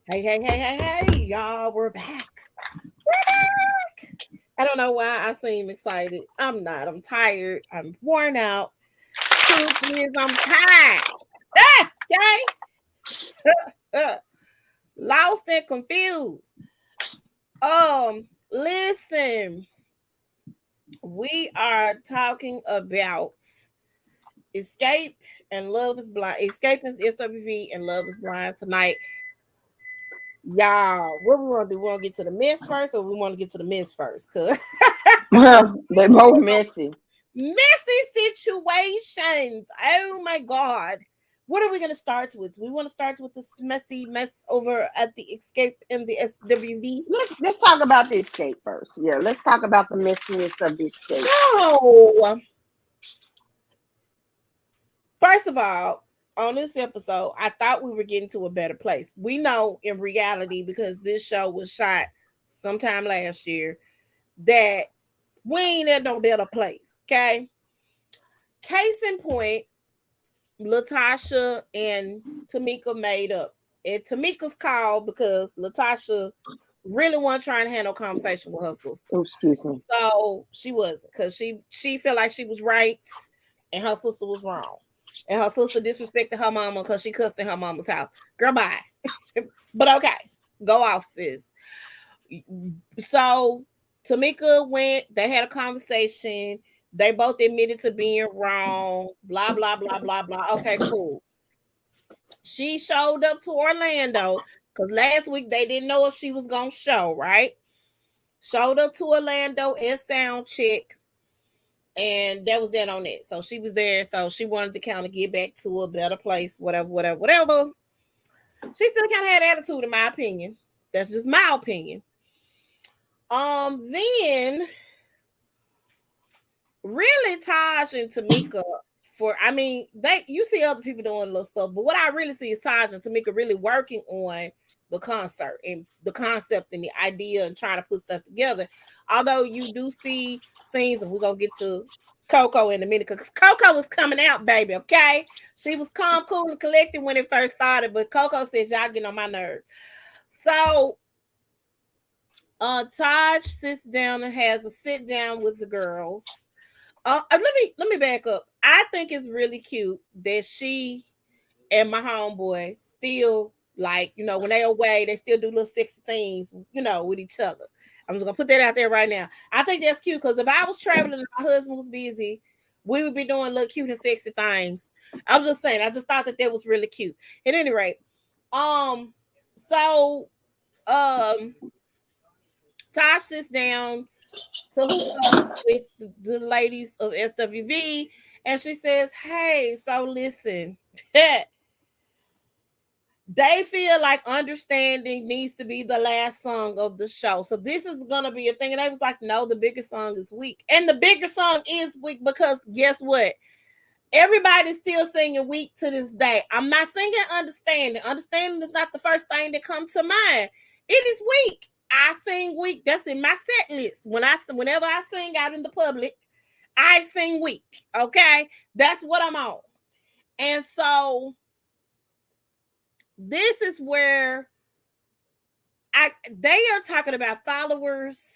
Hey, hey, hey, hey, hey, y'all, we're back. We're back. I don't know why I seem excited. I'm not. I'm tired. I'm worn out. Truth is, I'm tired. Okay. Lost and confused. Listen, we are talking about escape and love is blind. Escape is SWV and love is blind tonight. Y'all, what we want to do? We want to get to the mess first, or we want to get to the mess first? Cause They both messy. messy situations. Oh my god. What are we gonna start with? We want to start with this messy mess over at the escape in the SWV. Let's talk about the escape first. Yeah, let's talk about the messiness of the escape. So, first of all, on this episode, I thought we were getting to a better place. We know in reality, because this show was shot sometime last year, that we ain't at no better place. Okay. Case in point, Latasha and Tamika made up. And Tamika's called because Latasha really wasn't trying to have no conversation with her sister. Oh, excuse me. So she wasn't, because she felt like she was right and her sister was wrong. And her sister disrespected her mama because she cussed in her mama's house. Girl, bye. But okay, go off, sis. So Tamika went, they had a conversation. They both admitted to being wrong. Blah, blah, blah, blah, blah. Okay, cool. She showed up to Orlando because last week they didn't know if she was going to show, right? Showed up to Orlando and sound check. And that was that on it. So she was there. So she wanted to kind of get back to a better place, whatever, whatever, whatever. She still kind of had attitude, in my opinion. That's just my opinion. Then really Taj and Tamika you see other people doing little stuff, but what I really see is Taj and Tamika really working on the concert and the concept and the idea and trying to put stuff together. Although you do see scenes, and we're gonna get to Coco in a minute, because Coco was coming out, baby. Okay, she was calm, cool, and collected when it first started, but Coco said, "Y'all getting on my nerves." So Taj sits down and has a sit down with the girls. Let me back up. I think it's really cute that she and my homeboy still, like, when they away, they still do little sexy things, with each other. I'm just gonna put that out there right now. I think that's cute, because if I was traveling and my husband was busy, we would be doing little cute and sexy things. I'm just saying. I just thought that was really cute. At any rate, so Tosh sits down to hook up with the ladies of SWV, and she says, "Hey, so listen, they feel like Understanding needs to be the last song of the show. So this is gonna be a thing." And they was like, "No, the bigger song is weak." And the bigger song is weak because guess what? Everybody's still singing weak to this day. I'm not singing Understanding. Understanding is not the first thing that comes to mind. It is weak. I sing weak. That's in my set list. Whenever I sing out in the public, I sing weak. Okay, that's what I'm on. And so this is where they are talking about followers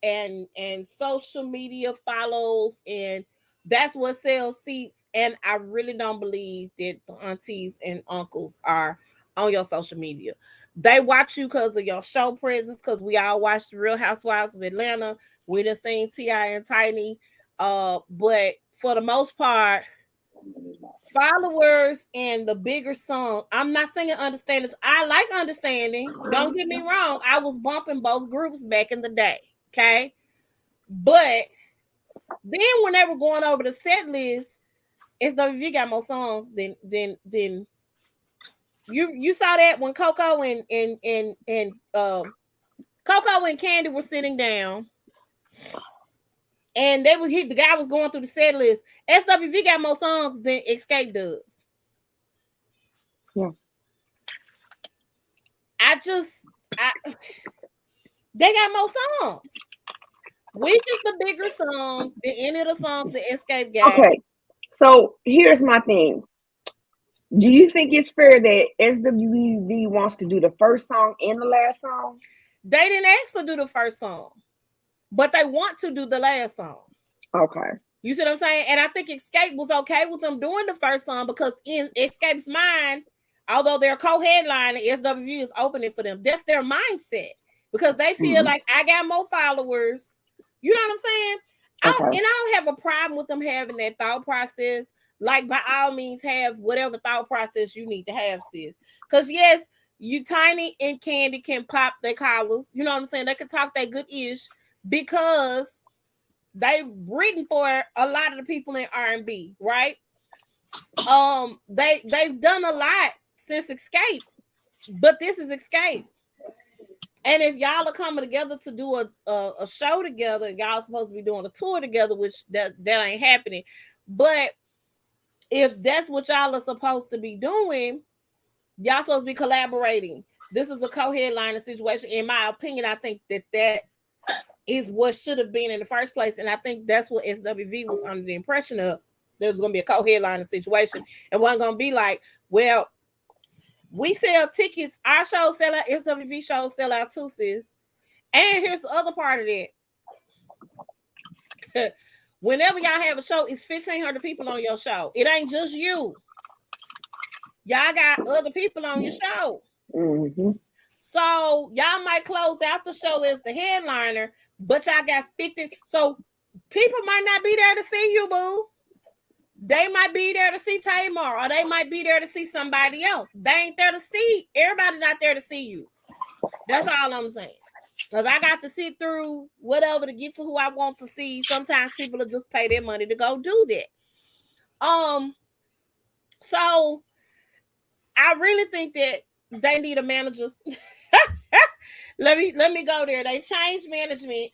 and social media follows, and that's what sells seats. And I really don't believe that the aunties and uncles are on your social media. They watch you because of your show presence, because we all watched the Real Housewives of Atlanta. We done seen T.I. and Tiny. But for the most part, followers and the bigger song. I'm not singing Understanding. I like Understanding. Don't get me wrong. I was bumping both groups back in the day. Okay. But then when they were going over the set list, SWV got more songs than you saw that when Coco and Coco and Candy were sitting down, and the guy was going through the set list. SWV got more songs than Escape does. Yeah. They got more songs. Weak is the bigger song than any of the songs that Escape got. Okay, so here's my thing. Do you think it's fair that SWV wants to do the first song and the last song? They didn't ask to do the first song, but they want to do the last song. Okay. You see what I'm saying? And I think Escape was okay with them doing the first song because in Escape's mind, although they're co-headline, SWV is opening for them. That's their mindset because they feel like I got more followers. You know what I'm saying? Okay. And I don't have a problem with them having that thought process. Like, by all means, have whatever thought process you need to have, sis. Because yes, you Tiny and Candy can pop their collars. You know what I'm saying? They can talk that good ish because they've written for a lot of the people in R&B, right? They've done a lot since Escape, but this is Escape. And if y'all are coming together to do a show together, y'all supposed to be doing a tour together, which that ain't happening. But if that's what y'all are supposed to be doing, y'all supposed to be collaborating. This is a co-headliner situation. In my opinion, I think that is what should have been in the first place. And I think that's what SWV was under the impression of. There was going to be a co-headliner situation. And wasn't going to be like, well, we sell tickets. Our shows sell out. SWV shows sell out too, sis. And here's the other part of that. Whenever y'all have a show, it's 1,500 people on your show. It ain't just you. Y'all got other people on your show. Mm-hmm. So y'all might close out the show as the headliner, but y'all got 50. So people might not be there to see you, boo. They might be there to see Tamar, or they might be there to see somebody else. They ain't there to see. Everybody not there to see you. That's all I'm saying. If I got to sit through whatever to get to who I want to see, sometimes people will just pay their money to go do that. So I really think that they need a manager. let me go there. They changed management,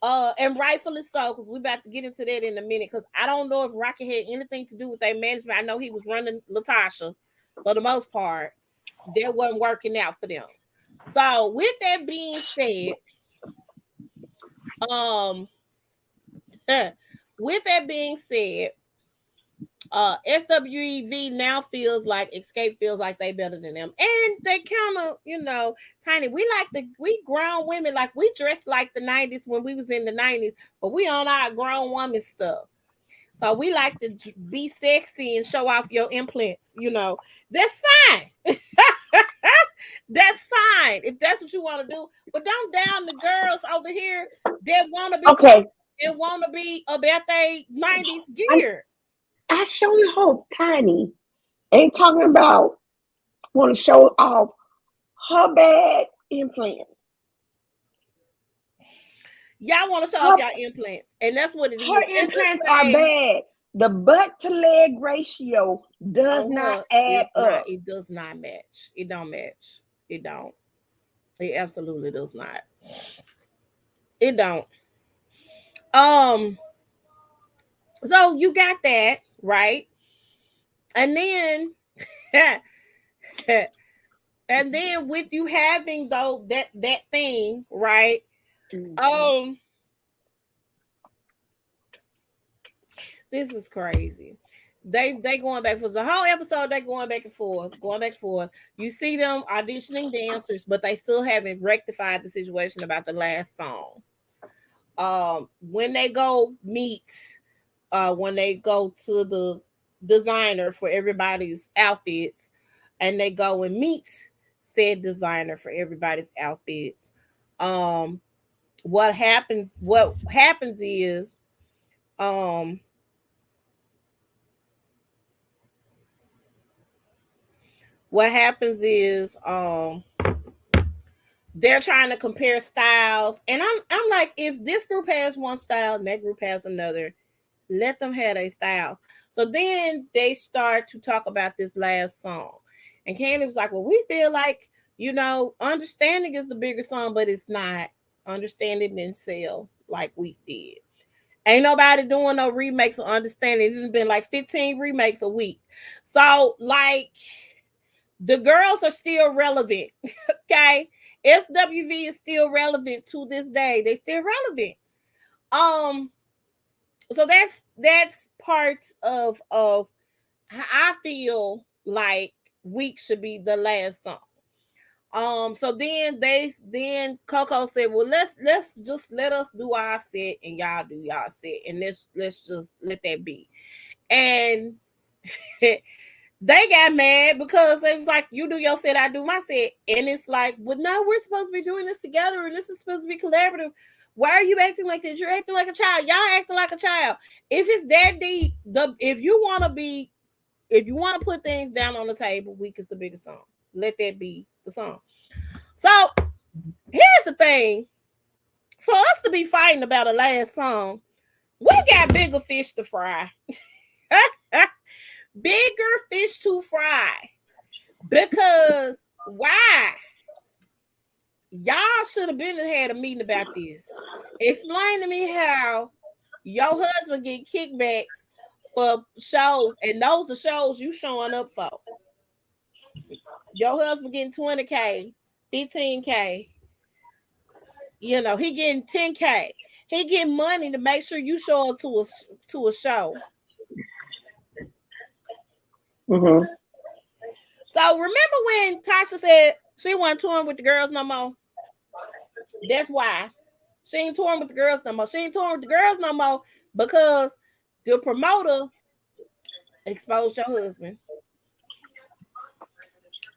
and rightfully so, because we're about to get into that in a minute. Because I don't know if Rocky had anything to do with their management. I know he was running Latasha for the most part. That wasn't working out for them. So with that being said, with that being said, SWEV now feels like Escape feels like they better than them, and they kind of, Tiny. We grown women, like we dressed like the 90s when we was in the 90s, but we on our grown woman stuff. So we like to be sexy and show off your implants. That's fine. That's fine if that's what you want to do, but don't down the girls over here that want to be okay. And want to be about their 90s gear. I sure hope Tiny ain't talking about want to show off her bad implants. Y'all want to show off y'all implants, and that's what it is. Her implants are bad. The butt to leg ratio does not add up. It does not match. It don't match. It don't. It absolutely does not. It don't. So you got that, right? And then and then with you having though that thing, right? Mm-hmm. This is crazy. They going back for the whole episode. They going back and forth. You see them auditioning dancers, but they still haven't rectified the situation about the last song. When they go meet, when they go to the designer for everybody's outfits, and they go and meet said designer for everybody's outfits. What happens is, they're trying to compare styles, and I'm like, if this group has one style and that group has another, let them have a style. So then they start to talk about this last song, and Candy was like, well, we feel like, Understanding is the bigger song, but it's not. Understanding didn't sell like we did. Ain't nobody doing no remakes of Understanding. It's been like 15 remakes a week. So, like, the girls are still relevant. Okay. SWV is still relevant to this day. They still relevant. So that's part of how I feel like week should be the last song. So then Coco said, well, let's just let us do our set and y'all do y'all set, and let's just let that be. And they got mad because they was like, you do your set, I do my set. And it's like, well, no, we're supposed to be doing this together and this is supposed to be collaborative. Why are you acting like this? You're acting like a child. Y'all acting like a child. If it's that deep, if you want to put things down on the table, Week is the biggest song. Let that be the song. So here's the thing. For us to be fighting about a last song, we got bigger fish to fry. Bigger fish to fry. Because why? Y'all should have been had a meeting about this. Explain to me how your husband get kickbacks for shows, and those are shows you showing up for. Your husband getting 20K, 15K. You know, he getting 10K. He getting money to make sure you show up to a show. Mm-hmm. So remember when Tasha said she wasn't touring with the girls no more? That's why. She ain't touring with the girls no more. She ain't touring with the girls no more because the promoter exposed your husband.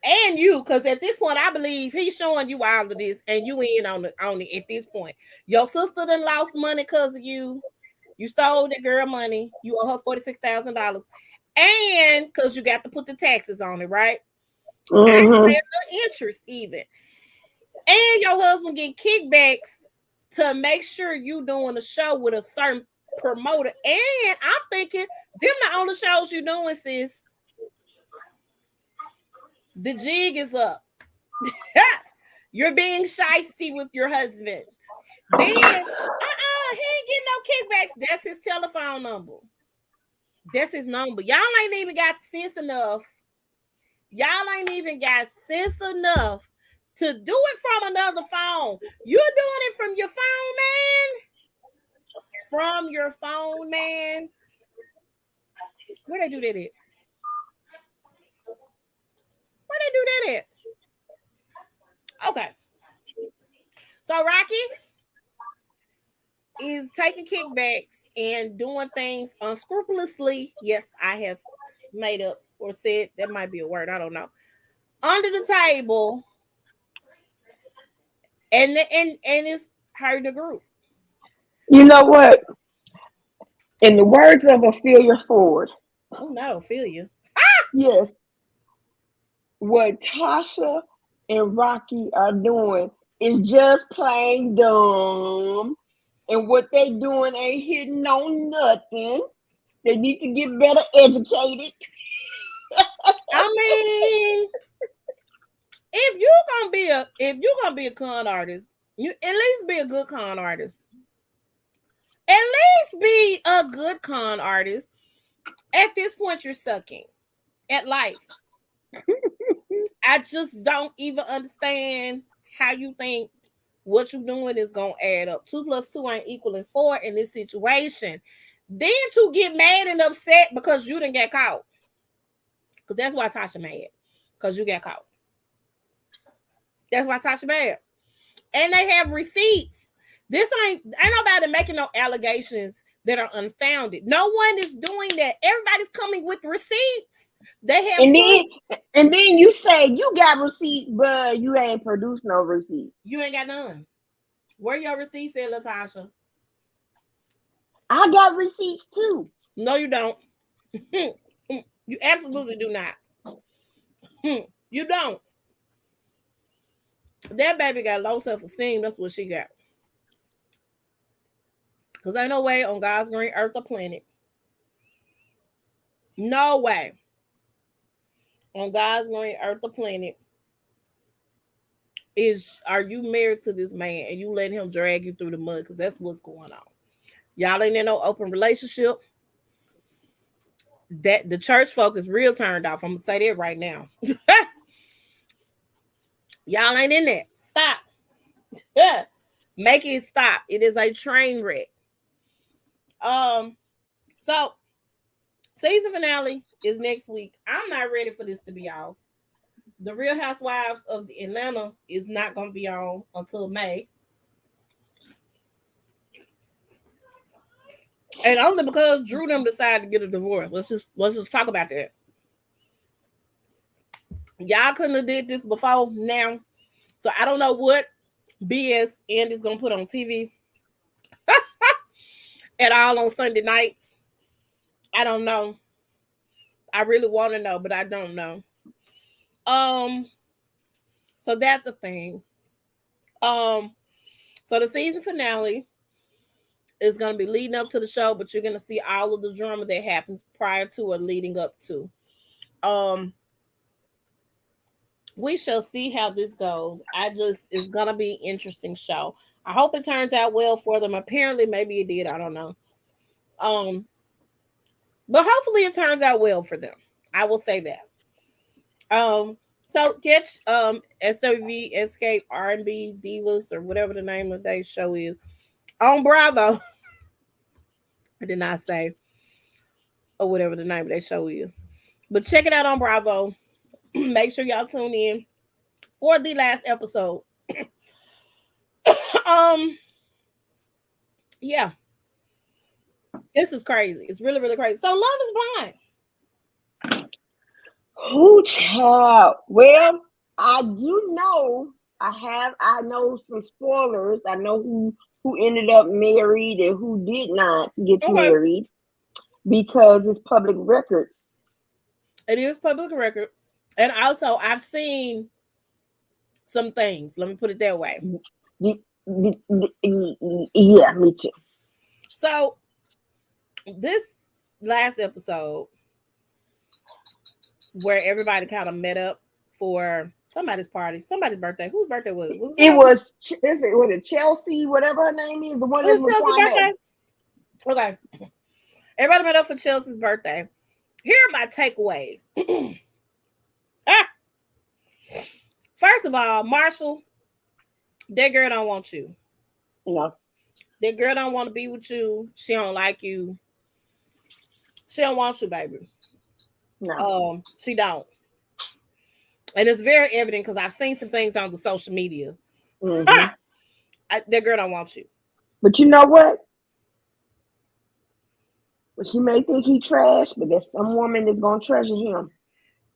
And you, because at this point, I believe he's showing you all of this, and you in on it at this point. Your sister done lost money because of you. You stole that girl money. You owe her $46,000. And because you got to put the taxes on it, right? Mm-hmm. And the interest even. And your husband get kickbacks to make sure you doing a show with a certain promoter. And I'm thinking, them the only shows you doing, sis. The jig is up. You're being shysty with your husband. Then, he ain't getting no kickbacks. That's his telephone number. That's his number. Y'all ain't even got sense enough. Y'all ain't even got sense enough to do it from another phone. You're doing it from your phone, man. From your phone, man. Where they do that at? Where they do that at? Okay. So Rocky is taking kickbacks and doing things unscrupulously. Yes, I have made up or said that might be a word. I don't know. Under the table, and it's hurting the group. You know what? In the words of Ophelia Ford. Oh no, feel you. Yes. What Tasha and Rocky are doing is just plain dumb. And what they doing ain't hitting on nothing. They need to get better educated. I mean, if you're gonna be a con artist, you at least be a good con artist. At least be a good con artist. At this point, you're sucking at life. I just don't even understand how you think what you're doing is gonna add up. 2 + 2 ain't equaling 4 in this situation. Then to get mad and upset because you didn't get caught. Because that's why Tasha mad. Because you got caught. That's why Tasha mad. And they have receipts. This ain't nobody making no allegations that are unfounded. No one is doing that. Everybody's coming with receipts. They have and then you say you got receipts, but you ain't produced no receipts. You ain't got none. Where your receipts at, Latasha? I got receipts too. No, you don't. You absolutely do not. You don't. That baby got low self-esteem. That's what she got. Because ain't no way on God's green earth or planet. No way. On God's green earth or planet are you married to this man and you letting him drag you through the mud? Because that's what's going on. Y'all ain't in no open relationship. That the church folk is real turned off. I'm gonna say that right now. Y'all ain't in that. Stop. Make it stop. It is a train wreck. So Season finale is next week. I'm not ready for this to be off. The Real Housewives of Atlanta is not going to be on until May. And only because Drew them decided to get a divorce. Let's just talk about that. Y'all couldn't have did this before now. So I don't know what BS Andy's gonna put on TV at all on Sunday nights. I don't know. I really want to know, but I don't know. So that's the thing. So the season finale is gonna be leading up to the show, but you're gonna see all of the drama that happens prior to or leading up to. We shall see how this goes. It's gonna be an interesting show. I hope it turns out well for them. Apparently, maybe it did. I don't know. But hopefully it turns out well for them. I will say that. So catch SWV Escape R&B Divas or whatever the name of their show is on Bravo. I did not say or whatever the name of their show is. But check it out on Bravo. Make sure y'all tune in for the last episode. Yeah. This is crazy. It's really, really crazy. So Love is Blind. Oh, child. Well, I do know. I know some spoilers. I know who ended up married and who did not get married because it's public records. It is public record. And also, I've seen some things. Let me put it that way. Yeah, me too. So, this last episode, where everybody kind of met up for somebody's party, somebody's birthday. Whose birthday was it? Was it Chelsea, whatever her name is, the one that's with Chelsea's birthday? Okay. Everybody met up for Chelsea's birthday. Here are my takeaways. First of all, Marshall, that girl don't want you. No. That girl don't want to be with you. She don't like you. She don't want you, baby. No. She don't. And it's very evident because I've seen some things on the social media. Mm-hmm. That girl don't want you. But you know what? Well, she may think he trash, but there's some woman that's gonna treasure him.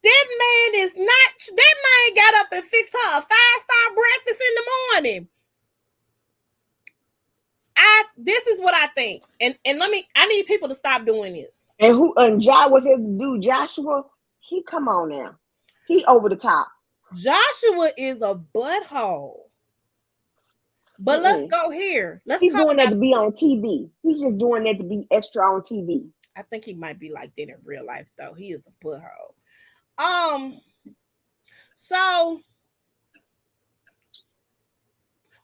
That man is not. That man got up and fixed her a 5-star breakfast in the morning. This is what I think, and I need people to stop doing this. And was his dude Joshua? He come on now, he over the top. Joshua is a butthole. But let's go here. He's doing that to be on TV. He's just doing that to be extra on TV. I think he might be like that in real life, though. He is a butthole. So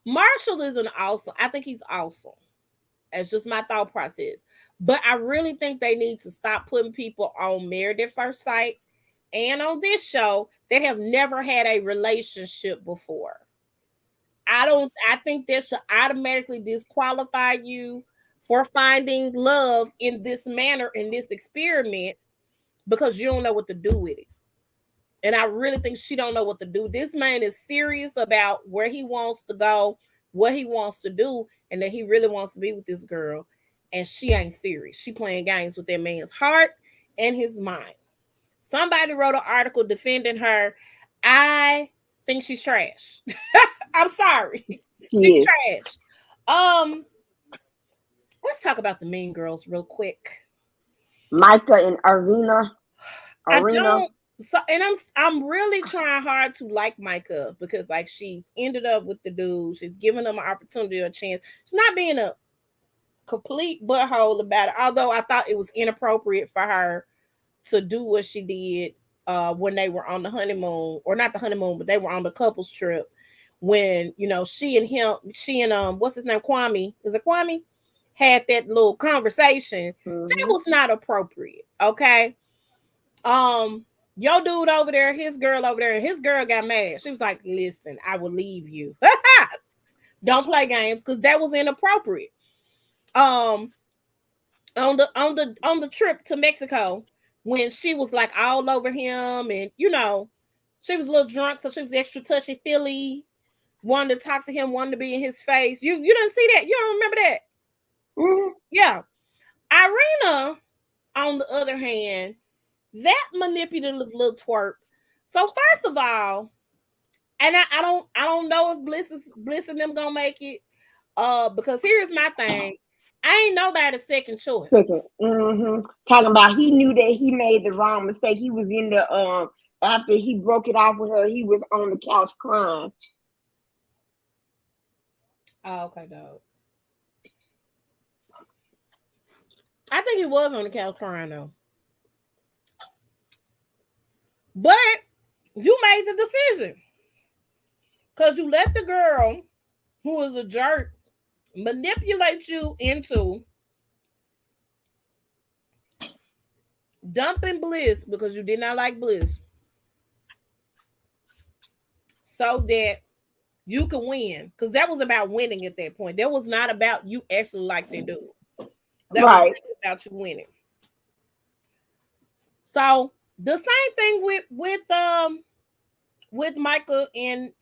Marshall is I think he's awesome. It's just my thought process. But I really think they need to stop putting people on Married at First Sight and on this show that have never had a relationship before. I think that should automatically disqualify you for finding love in this manner, in this experiment, because you don't know what to do with it. And I really think she don't know what to do. This man is serious about where he wants to go, what he wants to do, and that he really wants to be with this girl. And she ain't serious. She playing games with that man's heart and his mind. Somebody wrote an article defending her. I think she's trash. I'm sorry. She's trash. Let's talk about the Mean Girls real quick. Micah and Arena. I'm really trying hard to like Micah because like she's ended up with the dude. She's giving them an opportunity or a chance. She's not being a complete butthole about it. Although I thought it was inappropriate for her to do what she did when they were on the honeymoon, or not the honeymoon, but they were on the couples trip. When she and what's his name, Kwame? Is it Kwame? Had that little conversation. Mm-hmm. That was not appropriate. Okay. Your dude over there, his girl over there, and his girl got mad. She was like, listen, I will leave you. Don't play games, because that was inappropriate. On the trip to Mexico, when she was like all over him, and she was a little drunk, so she was extra touchy feely, wanted to talk to him, wanted to be in his face. You didn't see that? You don't remember that? Mm-hmm. Yeah. Irina, on the other hand, that manipulative little twerp. So first of all, and I don't know if Bliss and them gonna make it. Because here's my thing. I ain't nobody's second choice. Second. Mm-hmm. Talking about he knew that he made the wrong mistake. He was in the after he broke it off with her, he was on the couch crying. Oh, okay, dog. I think he was on the couch crying though. But you made the decision. Because you let the girl who is a jerk manipulate you into dumping Bliss because you did not like Bliss so that you could win. Because that was about winning at that point. That was not about you actually like they do. That was really about you winning. So the same thing with Micah and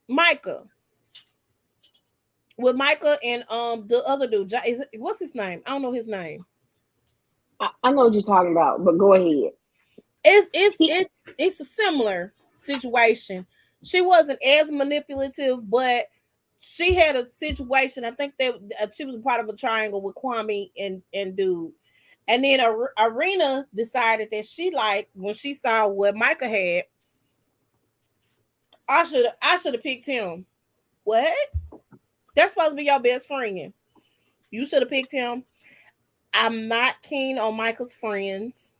Micah. With Micah and the other dude. What's his name? I don't know his name. I know what you're talking about, but go ahead. It's a similar situation. She wasn't as manipulative, but she had a situation. I think that she was a part of a triangle with Kwame and dude. And then Arena decided that she liked when she saw what Micah had. I should have picked him. What? That's supposed to be your best friend. You should have picked him. I'm not keen on Micah's friends.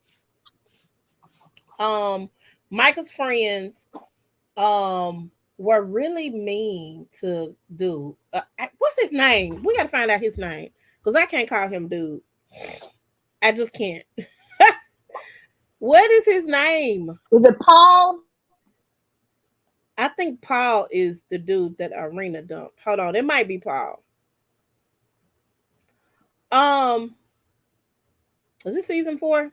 Micah's friends were really mean to dude. What's his name? We gotta find out his name because I can't call him dude. I just can't. What is his name? Is it Paul? I think Paul is the dude that Arena dumped. Hold on, it might be Paul. Is it season 4?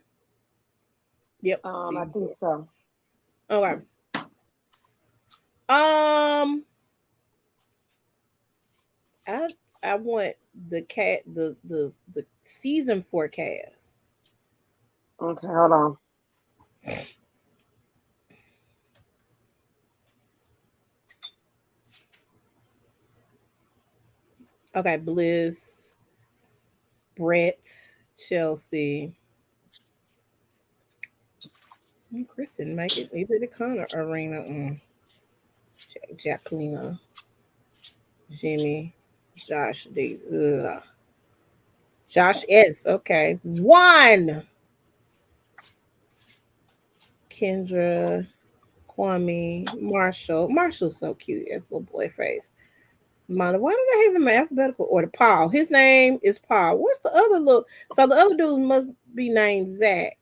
Yep. I think so. Okay. I want the season 4 cast. Okay, hold on. Okay, Bliss, Brett, Chelsea. Chris didn't make it. Either the Connor Arena. Jacqueline, Jimmy, Josh D. Josh S. Okay. 1. Kendra, Kwame, Marshall. Marshall's so cute. That's little boy face. Why did I have him in alphabetical order? Paul. His name is Paul. What's the other look? So the other dude must be named Zach.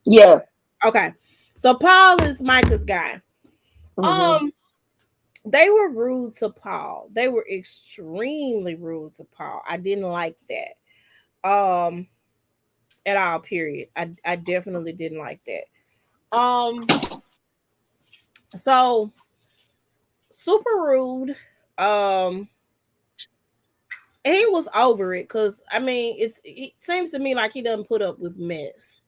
Yeah. Okay. So Paul is Micah's guy. Mm-hmm. They were rude to Paul. They were extremely rude to Paul. I didn't like that. At all, period. I definitely didn't like that. So super rude. He was over it because I mean it seems to me like he doesn't put up with mess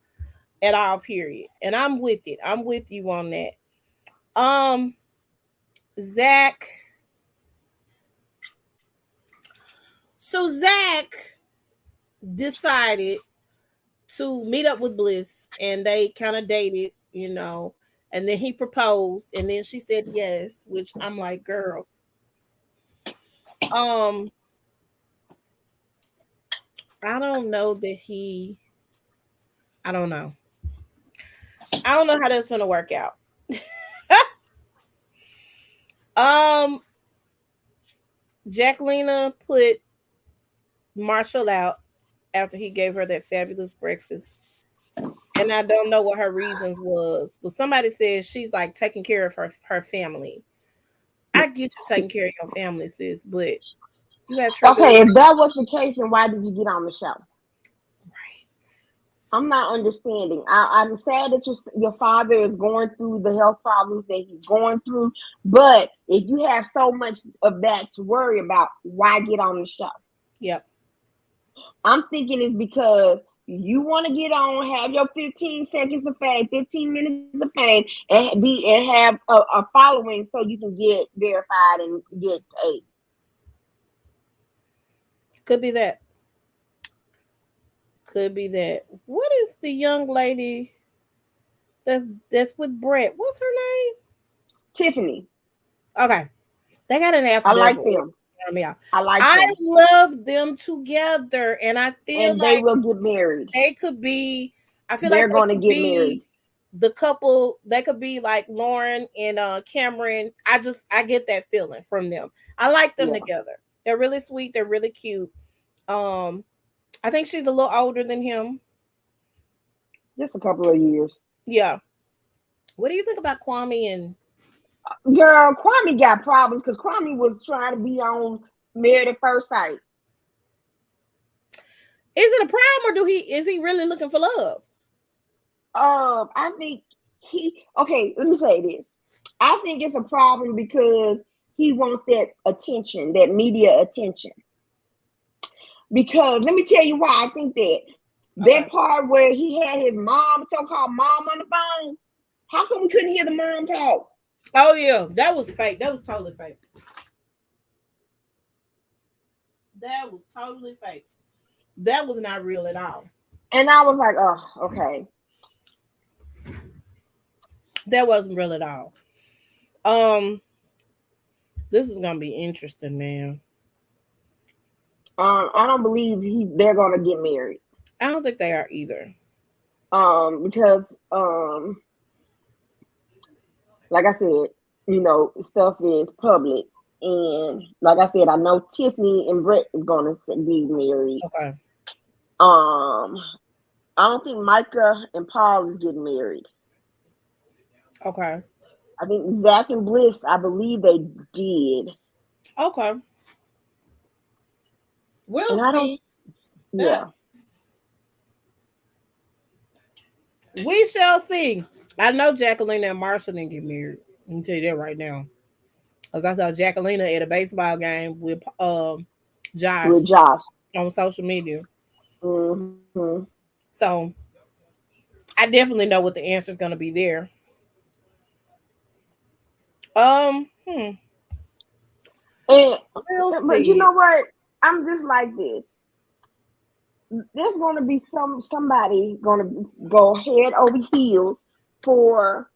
at all, period. And I'm with it. I'm with you on that. Zach. So Zach decided to meet up with Bliss and they kind of dated, and then he proposed and then she said yes, which I'm like, girl. I don't know that I don't know how that's gonna work out. Jacqueline put Marshall out after he gave her that fabulous breakfast. And I don't know what her reasons was, but somebody said she's like taking care of her family. I get you taking care of your family, sis, but you got trouble. Okay, if that was the case, then why did you get on the show? Right. I'm not understanding. I'm sad that your father is going through the health problems that he's going through, but if you have so much of that to worry about, why get on the show? Yep. I'm thinking it's because you want to get on, have your 15 seconds of fame, 15 minutes of fame, and have a following so you can get verified and get paid. Could be that. Could be that. What is the young lady that's with Brett? What's her name? Tiffany, Okay. They got an I like alphabetical them. order. I like I them. love them together, and I feel And they like will get married. they could be. I feel like They're they going to could get married. be the couple. They could be like Lauren and Cameron. I get that feeling from them. I like them Yeah, together. They're really sweet. They're really cute. Um, I think she's a little older than him. just a couple of years. Yeah. What do you think about Kwame and? Girl, Kwame got problems because Kwame was trying to be on Married at First Sight. Is it a problem, or is he really looking for love? I think okay, let me say this. I think it's a problem because he wants that attention, that media attention. Because let me tell you why I think that Okay. part where he had his mom, so-called mom on the phone, how come we couldn't hear the mom talk? Oh yeah, that was fake. That was totally fake. That was totally fake. That was not real at all. And I was like, oh, okay. That wasn't real at all. Um, this is gonna be interesting, man. I don't believe they're gonna get married. I don't think they are either. Because like I said, stuff is public. And like I said, I know Tiffany and Brett is gonna be married. Okay. I don't think Micah and Paul is getting married. Okay. I think Zach and Bliss, I believe they did. Okay. We'll And I don't, see. Yeah. yeah. We shall see. I know Jacqueline and Marshall didn't get married. Let me tell you that right now. Because I saw Jacqueline at a baseball game with Josh With Josh. on social media. Mm-hmm. So I definitely know what the answer is going to be there. Um, hmm, And we'll but you see. know what? I'm just like this. There's gonna be somebody gonna go head over heels for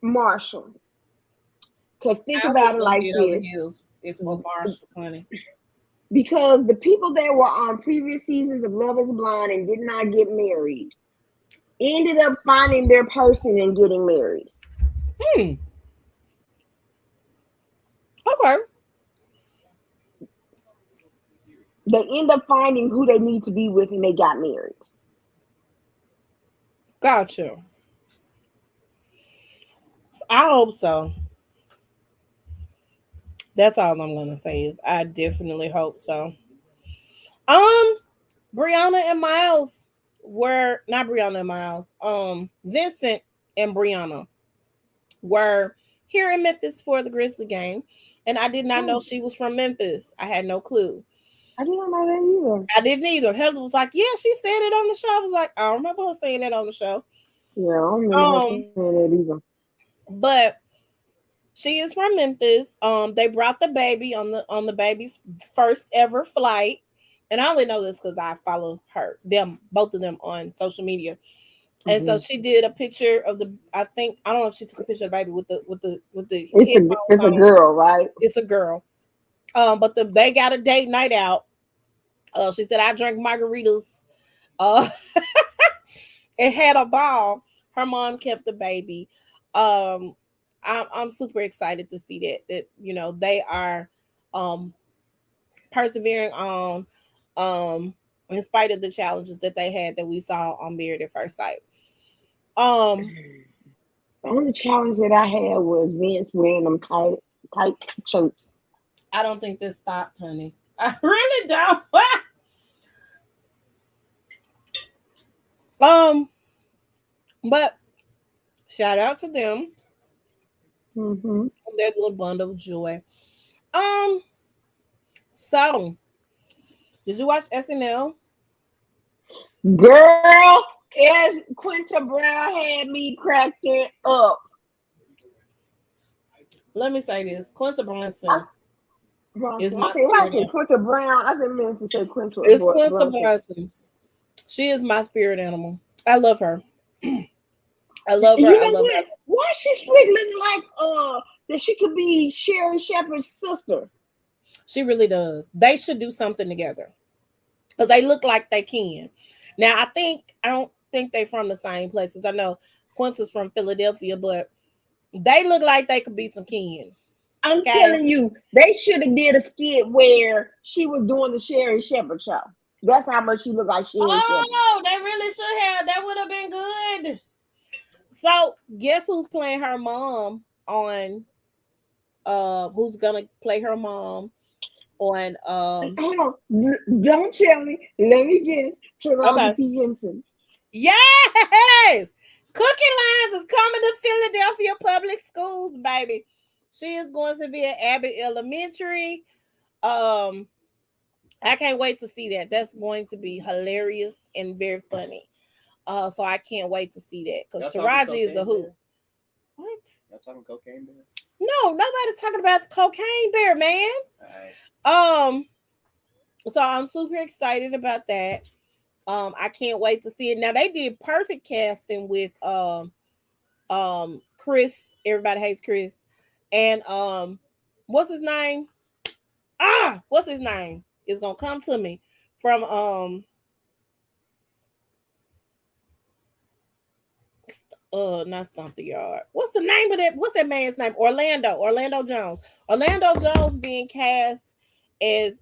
Marshall. Because think I would about it go like head over this. heels if for Marshall, honey. Because the people that were on previous seasons of Love is Blind and did not get married ended up finding their person and getting married. Hmm. Okay. They end up finding who they need to be with and they got married. Gotcha. I hope so. That's all I'm gonna say is I definitely hope so. Um, Brianna and Miles were not Brianna and Miles. Vincent and Brianna were here in Memphis for the Grizzly game, and I did not know Oh, she was from Memphis. I had no clue. I didn't know that either. I didn't either. Heather was like, "Yeah, she said it on the show." I was like, "I don't remember her saying that on the show." Yeah, I don't remember her Um, saying that either. but she is from Memphis. They brought the baby on the baby's first ever flight, and I only know this because I follow both of them on social media. And so Mm-hmm. she did a picture of the. I don't know if she took a picture of the baby with the It's headphones a on. girl, right? It's a girl. But they got a date night out. She said I drank margaritas. Uh, and had a ball. Her mom kept the baby. Um, I'm super excited to see that they are um persevering on in spite of the challenges that they had that we saw on Married at First Sight. Um, The only challenge that I had was Vince wearing them tight shirts. I don't think this stopped, honey. I really don't. Um, but shout out to them. Mm-hmm. Their little bundle of joy. Um, so did you watch SNL? Girl, as Quinta Brown had me cracking up. Let me say this: Quinta I, Brunson is Bronson. I my said, when I spirit said animal. Quinta Brown, I said meant to say Quinta It's Quinta Brunson. Brunson. She is my spirit animal. I love her. I love And her. you I know love her. what? Why she sliggling like that she could be Sherry Shepherd's sister? She really does. They should do something together because they look like they can. Now, I don't think they from the same places. I know Quinta's from Philadelphia, but they look like they could be some kin. I'm Okay. telling you, they should have did a skit where she was doing the Sherry Shepherd show. That's how much she looked like Sherry Shepherd. Oh, they really should have. That would have been good. So, guess who's playing her mom on? Who's gonna play her mom on? Hold on, don't tell me. Let me guess. Taraji Okay. P Henson. Yes, Cookie Lines is coming to Philadelphia Public Schools, baby. She is going to be at Abbott Elementary. Um, I can't wait to see that. That's going to be hilarious and very funny. So I can't wait to see that because Taraji is a hoot. What? Y'all talking cocaine bear? No, nobody's talking about the cocaine bear, man. All right. Um, so I'm super excited about that. I can't wait to see it. Now they did perfect casting with Chris. Everybody hates Chris, and what's his name? What's his name? It's gonna come to me from not Stomp the Yard. What's the name of that? What's that man's name? Orlando Jones. Orlando Jones being cast as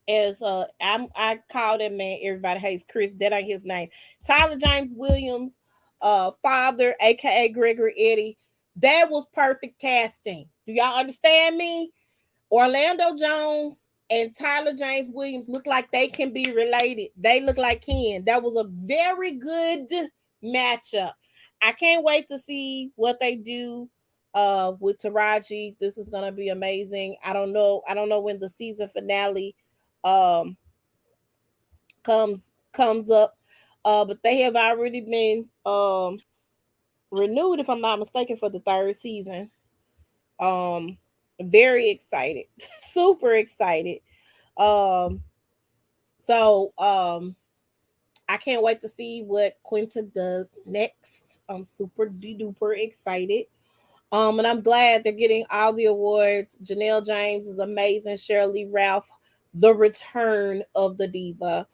I call that man Everybody Hates Chris. That ain't his name. Tyler James Williams, father, aka Gregory Eddie. That was perfect casting. Do y'all understand me? Orlando Jones and Tyler James Williams look like they can be related. They look like kin. That was a very good matchup. I can't wait to see what they do with Taraji. This is gonna be amazing. I don't know. I don't know when the season finale um comes up. But they have already been renewed, if I'm not mistaken, for the third season. Um very excited. Super excited. Um so I can't wait to see what Quinta does next. I'm super duper excited. And I'm glad they're getting all the awards. Janelle James is amazing. Shirley Ralph, the return of the diva.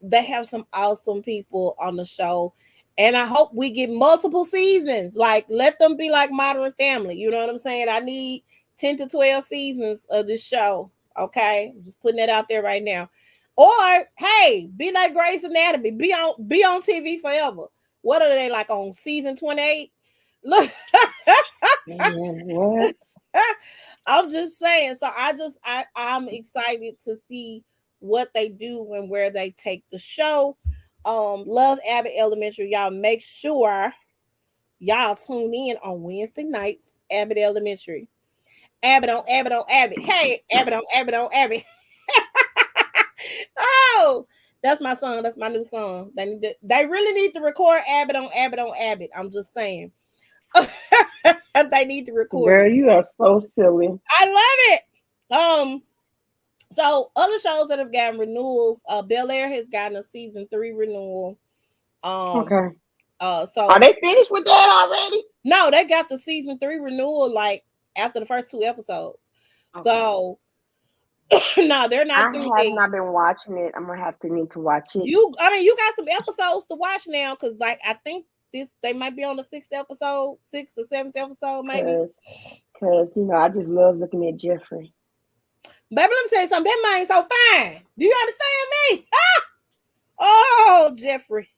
They have some awesome people on the show, and I hope we get multiple seasons. Like, let them be like Modern Family. You know what I'm saying? I need 10 to 12 seasons of this show. Okay, I'm just putting that out there right now. Or hey, be like Grey's Anatomy. Be on TV forever. What are they like on season 28? Look, What? I'm just saying. So I'm excited to see what they do and where they take the show. Love Abbott Elementary. Y'all make sure y'all tune in on Wednesday nights. Abbott Elementary. Abbott on Abbott on Abbott. Hey, Abbott on Abbott on Abbott. Oh, that's my song. That's my new song. They really need to record Abbott on Abbott on Abbott. I'm just saying. They need to record Girl, it. you are so silly. I love it. So other shows that have gotten renewals, Bel Air has gotten a season 3 renewal. Um, Okay. Are so they finished with that already? no, they got the season 3 renewal like after the first 2 episodes. Okay. So no, they're not I through have yet. not been watching it. I'm gonna have to need to watch it. I mean, you got some episodes to watch now because, like, I think they might be on the 6th or 7th episode, maybe. Cause I just love looking at Jeffrey. Baby, let me tell you something. That man's so fine. Do you understand me? Oh, Jeffrey.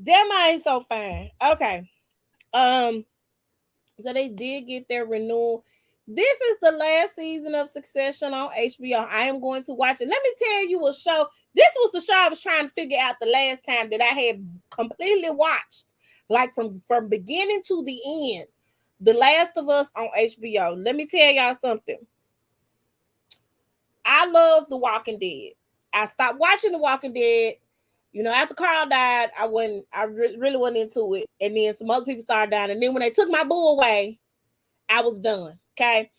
That man's so fine. Okay. Um, so they did get their renewal. this is the last season of Succession on HBO. I am going to watch it. Let me tell you a show. This was the show I was trying to figure out the last time that I had completely watched, like from beginning to the end. The Last of Us on HBO. Let me tell y'all something. I love The Walking Dead. I stopped watching The Walking Dead. You know, after Carl died, I really wasn't into it. And then some other people started dying. And then when they took my boo away, I was done. Okay.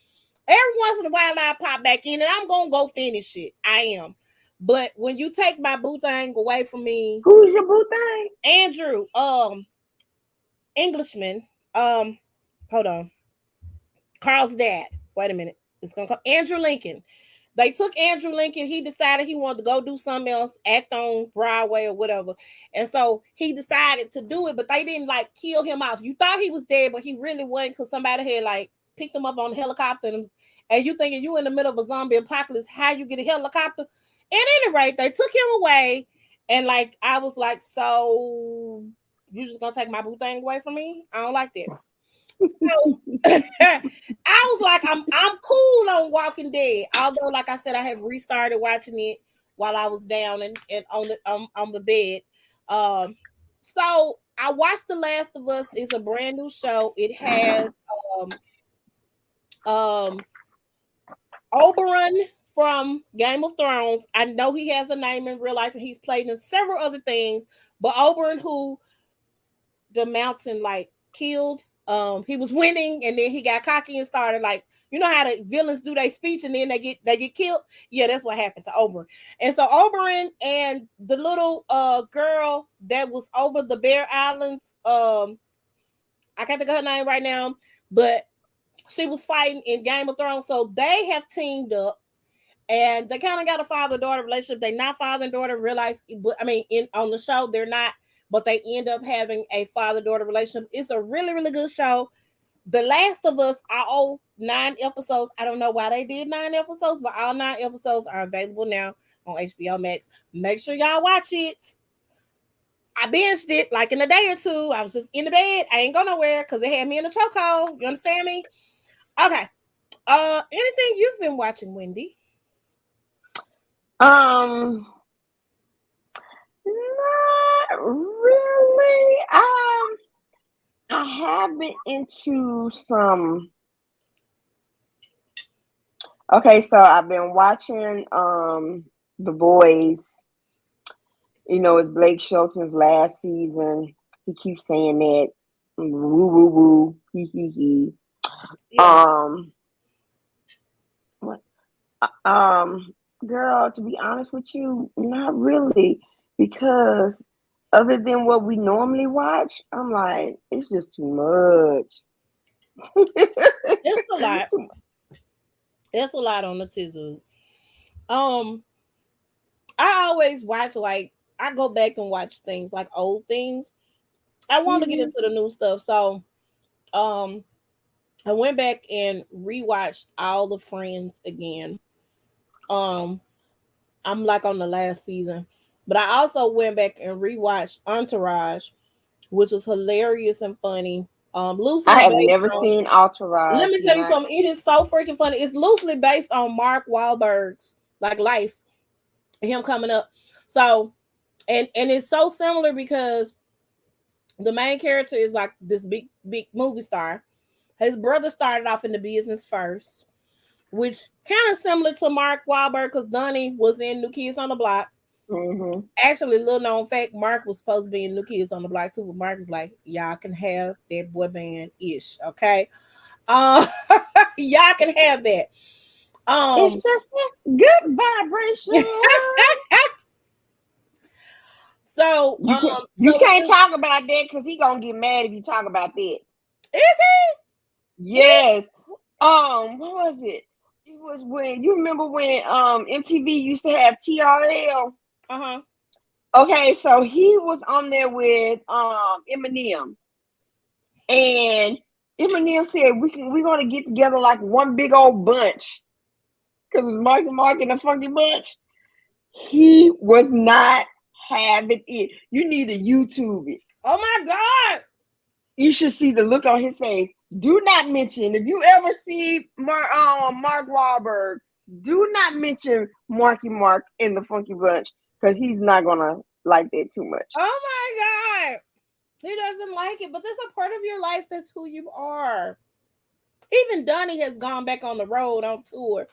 Every once in a while I pop back in and I'm gonna go finish it. I am. But when you take my boo thing away from me, who's your boo thing? Andrew, Englishman. Hold on. Carl's dad. Wait a minute. It's gonna call Andrew Lincoln. They took Andrew Lincoln. He decided he wanted to go do something else, act on Broadway or whatever. And so he decided to do it, but they didn't like kill him off. You thought he was dead, but he really wasn't because somebody had like picked him up on a helicopter. And you thinking you in the middle of a zombie apocalypse, how you get a helicopter? At any rate, they took him away. And like, I was like, so you just gonna take my boo thing away from me? I don't like that. So I was like, I'm cool on Walking Dead. Although, like I said, I have restarted watching it while I was down and on the bed. So I watched The Last of Us. It's a brand new show. It has Oberyn from Game of Thrones. I know he has a name in real life and he's played in several other things, but Oberyn, who the mountain like killed. He was winning and then he got cocky and started like, you know how the villains do their speech and then they get killed. Yeah, that's what happened to Oberyn. And so Oberyn and the little girl that was over the Bear Islands, I can't think of her name right now, but she was fighting in Game of Thrones. So they have teamed up and they kind of got a father-daughter relationship. They're not father and daughter in real life, but I mean on the show they're not. But they end up having a father-daughter relationship. It's a really, really good show. The Last of Us, all 9 episodes. I don't know why they did 9 episodes, but all 9 episodes are available now on HBO Max. Make sure y'all watch it. I binged it like in a day or two. I was just in the bed. I ain't go nowhere because it had me in a chokehold. You understand me? Okay. Anything you've been watching, Wendy? Not really. I have been into some. Okay, so I've been watching The Boys. You know, it's Blake Shelton's last season. He keeps saying that. Woo woo woo. He he. Yeah. What? Girl, to be honest with you, not really, because other than what we normally watch, I'm like, it's just too much. It's a lot. It's a lot on the Tizu. I always watch, like, I go back and watch things like old things. I want to get into the new stuff. So I went back and rewatched all the Friends again. I'm like on the last season. But I also went back and rewatched Entourage, which was hilarious and funny. Loosely I have never seen Entourage. Let me tell you something. It is so freaking funny. It's loosely based on Mark Wahlberg's like life, him coming up. So, and it's so similar because the main character is like this big movie star. His brother started off in the business first, which kind of similar to Mark Wahlberg because Donnie was in New Kids on the Block. Mm-hmm. Actually, little known fact, Mark was supposed to be in New Kids on the Block too, but Mark was like, y'all can have that boy band ish, okay? Y'all can have that. It's just a good vibration. So you can't talk about that because he gonna get mad if you talk about that. Is he? Yes. What was it? It was when you remember when MTV used to have TRL. Uh-huh. Okay, so he was on there with Eminem, and Eminem said we're gonna get together like one big old bunch because it's Mark and the Funky Bunch. He was not having it. You need to YouTube it. Oh my God! You should see the look on his face. Do not mention, if you ever see Mark Wahlberg, do not mention Marky Mark in the Funky Bunch, because he's not gonna like that too much. Oh my God. He doesn't like it, but that's a part of your life. That's who you are. Even Donnie has gone back on the road on tour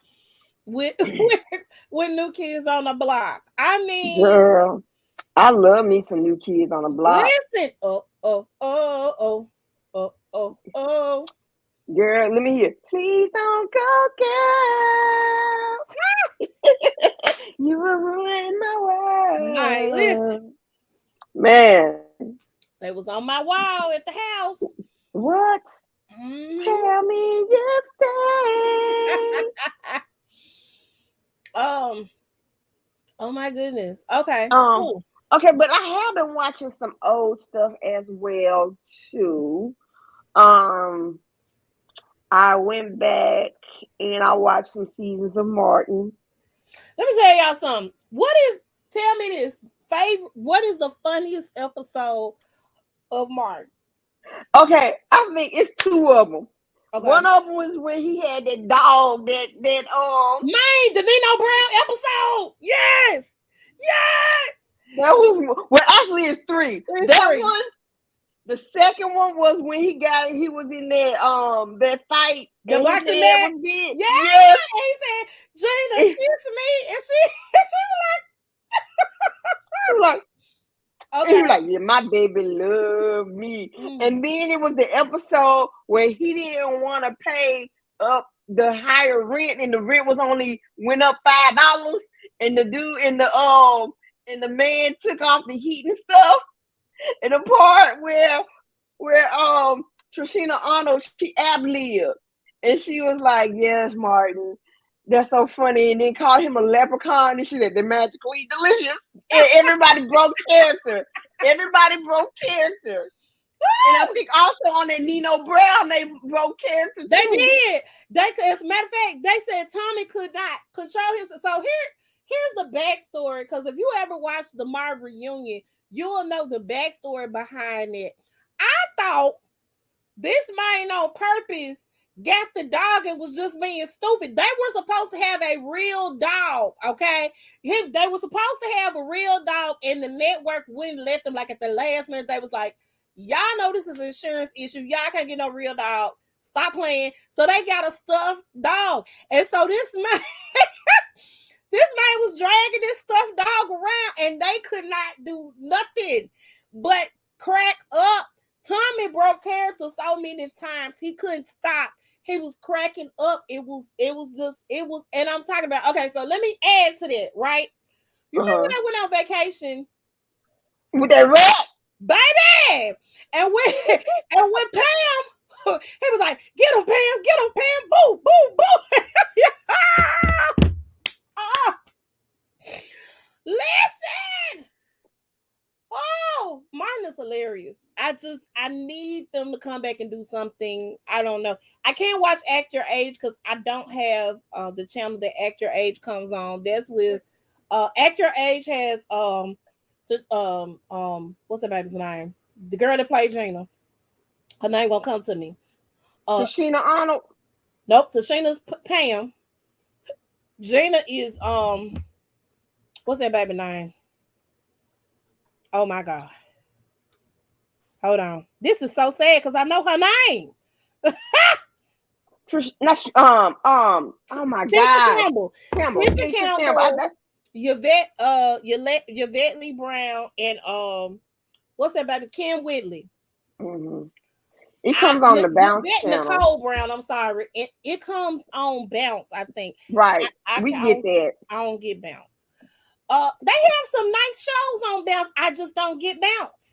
with New Kids on the Block. I mean, Girl, I love me some New Kids on the Block. listen. Oh. Girl, let me hear. Please don't go, girl. You will ruin my world. Nice. Listen. Man. They was on my wall at the house. What? Mm-hmm. Tell me you stay. Oh my goodness. Okay. Cool. Okay, but I have been watching some old stuff as well too. I went back and I watched some seasons of Martin. Let me tell y'all something. Tell me this what is the funniest episode of Martin? Okay, I think it's two of them. Okay. One of them was when he had that dog that Man, the Nino Brown episode. Yes. That was, well, actually it's three. It's three. One, the second one was when he was in that fight. The boxing match. Yes. He said, Gina, kiss me. And she was like, okay. He was like, yeah, my baby love me. And then it was the episode where he didn't want to pay up the higher rent, and the rent was only went up $5, and the dude and the man took off the heat and stuff. And the part where Trishina Arnold, she ad-libbed, and she was like, yes, Martin, that's so funny, and then called him a leprechaun, and she said, they're magically delicious. And everybody broke character. And I think also on that Nino Brown, they broke character too. They did. As a matter of fact, they said Tommy could not control himself. So here's the backstory, because if you ever watch the Marv reunion, you'll know the backstory behind it. I thought this man on purpose got the dog and was just being stupid. They were supposed to have a real dog, okay? They were supposed to have a real dog, and the network wouldn't let them. Like at the last minute, they was like, y'all know this is an insurance issue. Y'all can't get no real dog. Stop playing. So they got a stuffed dog. And so this man was dragging this stuffed dog around, and they could not do nothing but crack up. Tommy broke character so many times he couldn't stop. He was cracking up. It was, and I'm talking about, okay, so let me add to that, right? You remember when I went on vacation with that rat? Baby! And when Pam, he was like, get him, Pam, boo, boo, boo. Listen! Oh, Martin is hilarious. I need them to come back and do something. I don't know. I can't watch Act Your Age because I don't have the channel that Act Your Age comes on. That's with Act Your Age has what's that baby's name? The girl that played Gina. Her name won't come to me. Tashina Arnold. Nope, Tashina's Pam. Gina is what's that baby name? Oh my God. Hold on. This is so sad because I know her name. Oh my God. Campbell. Tisha Campbell. Yvette Lee Brown, and what's that baby? Kim Whitley. Mm-hmm. It comes on the Bounce channel. Nicole Brown, I'm sorry. It comes on Bounce, I think. Right. We get that. I don't get Bounce. They have some nice shows on Bounce. I just don't get Bounce.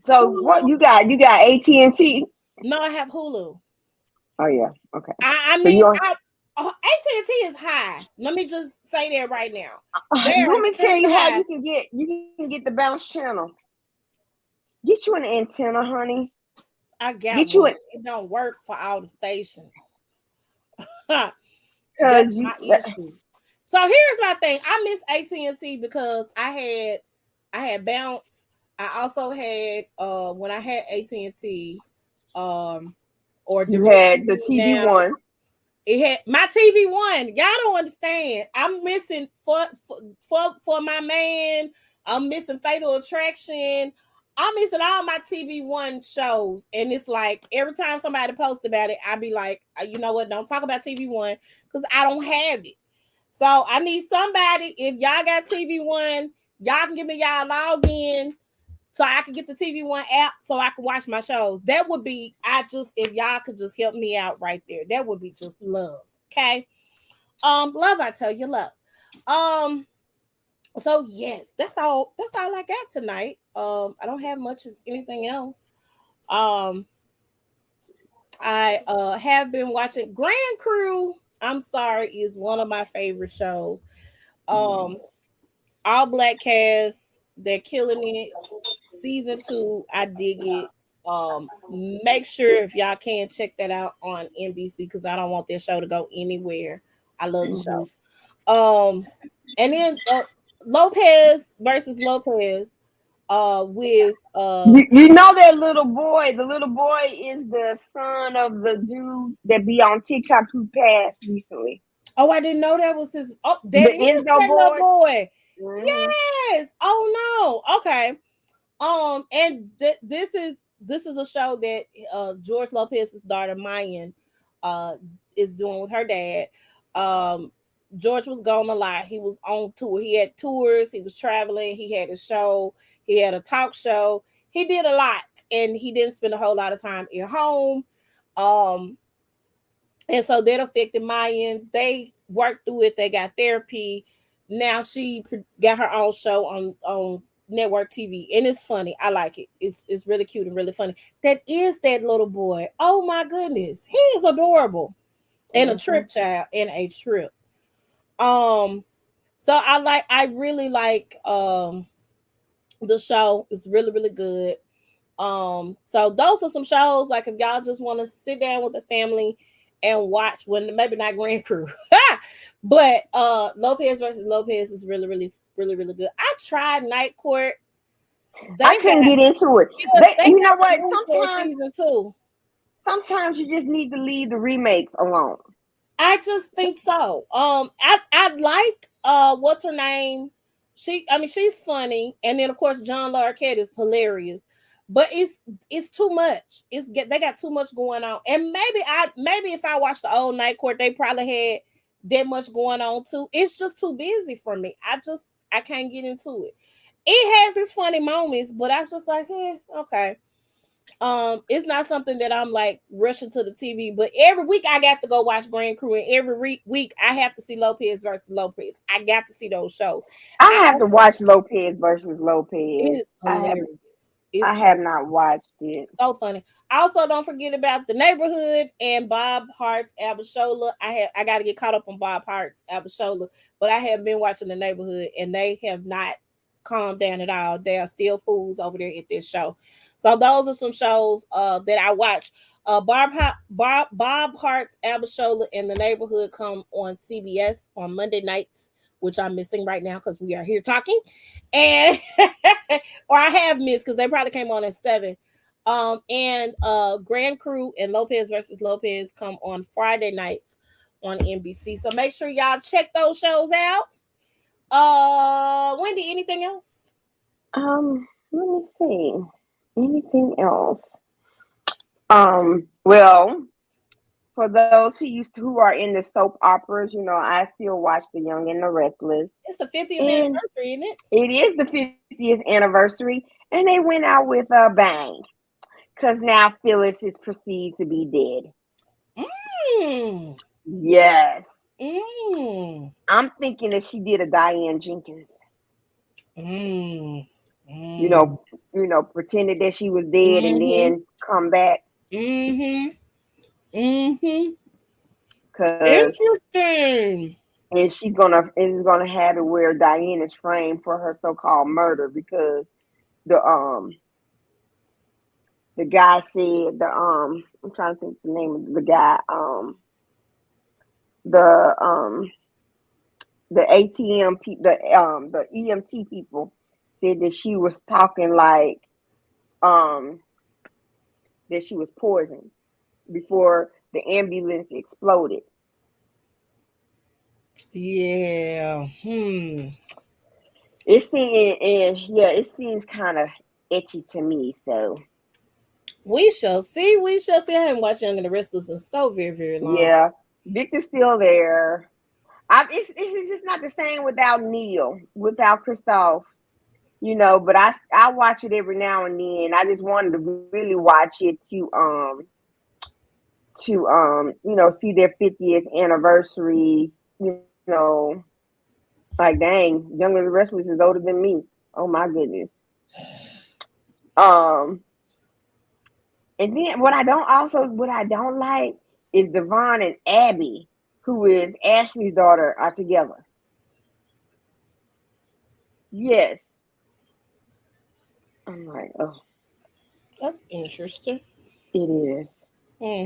So Hulu. What you got? You got AT&T? No, I have Hulu. Oh yeah. Okay. I mean, AT&T is high. Let me just say that right now. Let me tell you how you can get the Bounce channel. Get you an antenna, honey. I got one. It don't work for all the stations. That's my issue. So here's my thing. I miss AT&T because I had Bounce. I also had when I had AT&T, or You had the DirecTV TV now. one. It had my TV one. Y'all don't understand. I'm missing for my man. I'm missing Fatal Attraction. I'm missing all my TV one shows, and it's like every time somebody posts about it, I be like, you know what? Don't talk about TV one because I don't have it. So I need somebody. If y'all got TV one, y'all can give me y'all login so I can get the TV One app so I can watch my shows. That would be, if y'all could just help me out right there, that would be just love. Okay. Love, I tell you, love. So yes, that's all I got tonight. I don't have much of anything else. I have been watching Grand Crew. I'm sorry, is one of my favorite shows. All black cast, they're killing it. Season 2, I dig it. Make sure if y'all can check that out on NBC because I don't want this show to go anywhere. I love the show. And then Lopez versus Lopez. With You know that little boy. The little boy is the son of the dude that be on TikTok who passed recently. oh, I didn't know that was his. Oh, that The is Enzo that little boy. boy. Mm-hmm. Yes. Oh no. Okay. And this is a show that George Lopez's daughter Mayan is doing with her dad. George was gone a lot. He was on tour. He had tours. He was traveling. He had a show. He had a talk show. He did a lot, and he didn't spend a whole lot of time at home. Um, and so that affected Mayan. They worked through it. They got therapy. Now she got her own show on network TV, and it's funny. I like it. It's really cute and really funny. That is that little boy. Oh my goodness, he is adorable, and a trip child and a trip. So I really like the show. It's really really good. So those are some shows like if y'all just want to sit down with the family and watch when maybe not Grand Crew, but Lopez versus Lopez is really really really really good. I tried Night Court. I couldn't get into it. You know what? Sometimes you just need to leave the remakes alone. I just think so. I like what's her name? She's funny, and then of course John Larroquette is hilarious. But it's too much. They got too much going on, and maybe if I watched the old Night Court, they probably had that much going on too. It's just too busy for me. I can't get into it. It has its funny moments, but I'm just like, okay. It's not something that I'm like rushing to the TV, but every week I got to go watch Grand Crew, and every week I have to see Lopez versus Lopez. I got to see those shows. I have to watch Lopez versus Lopez. It's hilarious. I have not watched it. So funny. Also, don't forget about The Neighborhood and Bob Hart's Abishola. I got to get caught up on Bob Hart's Abishola, but I have been watching The Neighborhood, and they have not calmed down at all. They are still fools over there at this show. So those are some shows that I watch. Bob Hart's Abishola and The Neighborhood come on CBS on Monday nights, which I'm missing right now because we are here talking, and or I have missed because they probably came on at 7. And Grand Crew and Lopez versus Lopez come on Friday nights on NBC. So make sure y'all check those shows out. Wendy, anything else? Let me see. Anything else? Well, for those who are in the soap operas, I still watch The Young and the Restless. It's the 50th anniversary, isn't it? It is the 50th anniversary, and they went out with a bang because now Phyllis is perceived to be dead. Yes. I'm thinking that she did a Diane Jenkins. Pretended that she was dead and then come back. Interesting. And she's gonna have to wear Diana's frame for her so-called murder because the guy said I'm trying to think the name of the guy the ATM people the EMT people said that she was talking like that that she was poisoned before the ambulance exploded. Yeah. It seems kind of itchy to me. So We shall see. We shall see. I haven't watched Young and the Restless in so very, very long. yeah, Victor's still there. It's just not the same without Neil, without Christoph. But I watch it every now and then. I just wanted to really watch it to see their 50th anniversaries. Like dang, Young and the Restless is older than me. Oh my goodness. And then what I don't like is Devon and Abby, who is Ashley's daughter, are together. Yes. I'm like, oh, That's interesting. it is. Hmm.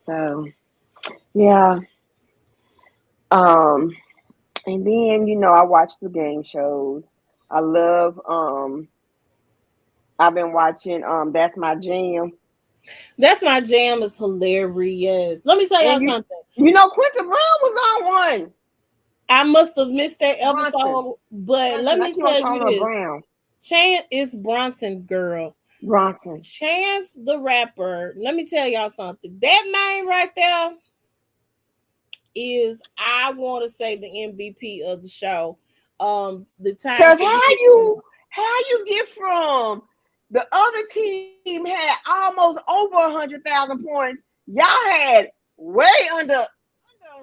So yeah. And then I watch the game shows. I love I've been watching That's My Jam. That's My Jam is hilarious. Let me tell y'all And something. Quentin Brown was on one. I must have missed that episode, Bronson. but let me tell you this. Brown. Chance is Bronson, girl. Bronson. Chance the rapper. Let me tell y'all something. That man right there is, I want to say, the MVP of the show. The time. Because how you get from the other team had almost over 100,000 points. Y'all had way under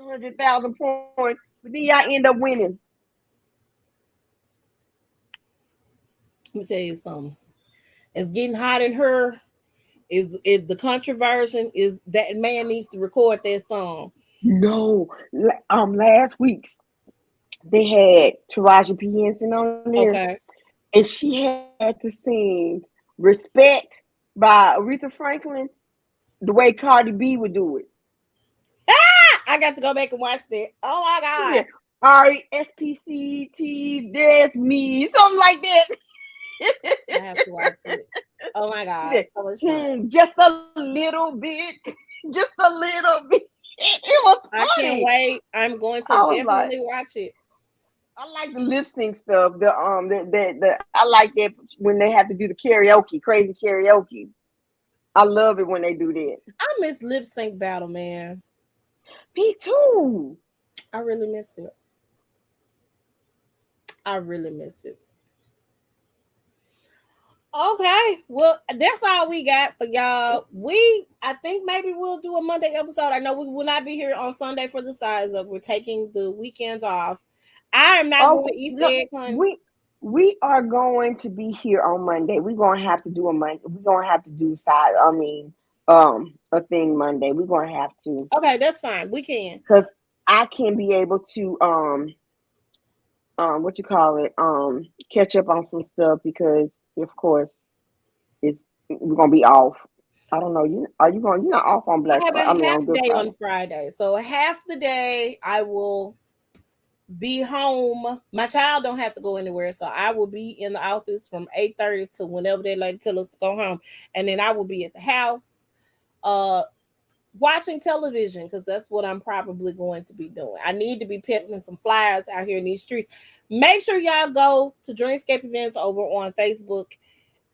100,000 points, but then y'all end up winning. Let me tell you something. It's getting hot in her. Is the controversy is that man needs to record that song. No, last week's they had Taraji P. Henson on there, Okay, and she had to sing "Respect" by Aretha Franklin the way Cardi B would do it. I got to go back and watch that. Oh my god! RESPCT, there's me, something like that. I have to watch it. Oh my god! Said, so much fun. just a little bit, just a little bit. It was funny. I can't wait. I'm going to definitely watch it. I like the lip sync stuff. I like that when they have to do the karaoke, crazy karaoke. I love it when they do that. I miss lip sync battle, man. Me too. I really miss it. I really miss it. Okay, well, that's all we got for y'all. I think maybe we'll do a Monday episode. I know we will not be here on Sunday for the size up. We're taking the weekends off. I am not going to East Egg Hunt. We are going to be here on Monday. We're gonna have to do a Monday. We're gonna have to do a thing Monday. We're gonna have to. Okay, that's fine. We can. Because I can be able to what you call it, catch up on some stuff because of course we're gonna be off. I don't know. You're not off on Black Friday. I have a half day on Friday. So half the day I will be home. My child don't have to go anywhere. So I will be in the office from 8:30 to whenever they like tell us to go home. And then I will be at the house watching television because that's what I'm probably going to be doing. I need to be peddling some flyers out here in these streets. Make sure y'all go to Dreamscape Events over on Facebook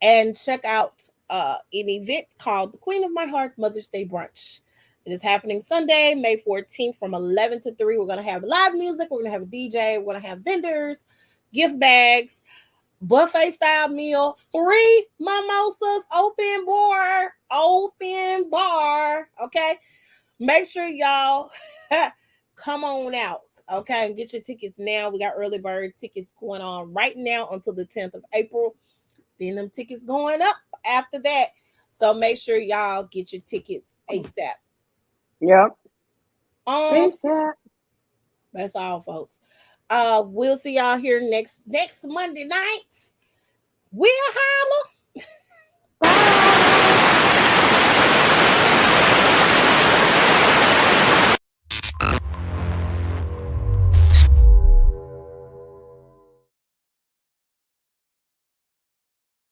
and check out an event called the Queen of My Heart Mother's Day Brunch. It is happening Sunday, May 14th from 11 to 3. We're going to have live music. We're going to have a DJ. We're going to have vendors, gift bags, buffet style meal, free mimosas, open bar. Okay. Make sure y'all come on out. Okay. And get your tickets now. We got early bird tickets going on right now until the 10th of April. Then them tickets going up after that. So make sure y'all get your tickets ASAP. Yep. ASAP. That's all, folks. We'll see y'all here next Monday night. We'll holler.